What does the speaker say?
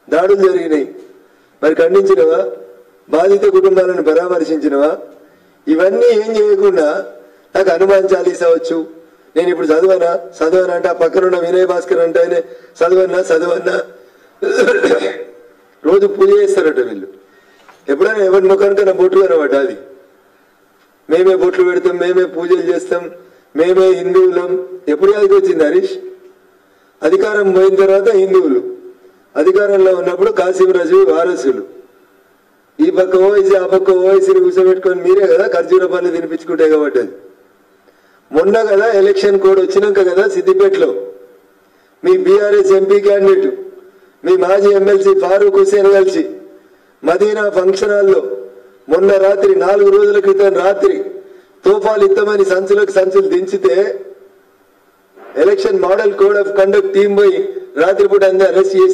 దాడులు జరిగినాయి, మరి ఖండించినవా? బాధిత కుటుంబాలను పరామర్శించినవా? ఇవన్నీ ఏం చేయకుండా నాకు హనుమాన్ చాలీసా వచ్చు, నేను ఇప్పుడు చదవనా అంటే ఆ పక్కనున్న వినయ్ భాస్కర్ అంటే ఆయన చదవన్నా రోజు పూజ చేస్తారట వీళ్ళు. ఎప్పుడైనా ఎవరి ముఖానికైనా బొట్లు కనబడ్డా? అది మేమే బొట్లు పెడతాం, మేమే పూజలు చేస్తాం, మేమే హిందువులం. ఎప్పుడు అది వచ్చింది హరీష్? అధికారం పోయిన తర్వాత హిందువులు, అధికారంలో ఉన్నప్పుడు కాసిం రజవి వారసులు. ఈ పక్క ఓవైసీ ఆ పక్క ఓవైసీని కూర్చోబెట్టుకొని మీరే కదా ఖర్జూర పనులు తినిపించుకుంటే కాబట్టి. మొన్న కదా ఎలక్షన్ కోడ్ వచ్చినాక కదా సిద్దిపేటలో మీ బీఆర్ఎస్ ఎంపీ క్యాండిడేట్ మీ మాజీ ఎమ్మెల్సీ ఫారూక్ హుసేన్ కలిసి మదీనా ఫంక్షన్ హాల్లో మొన్న రాత్రి 4 రోజుల క్రితం రాత్రి తోఫాలు ఇస్తామని సంచులు దించితే election model code of conduct team పోయి రాత్రిపూట అందరూ అరెస్ట్ చేసి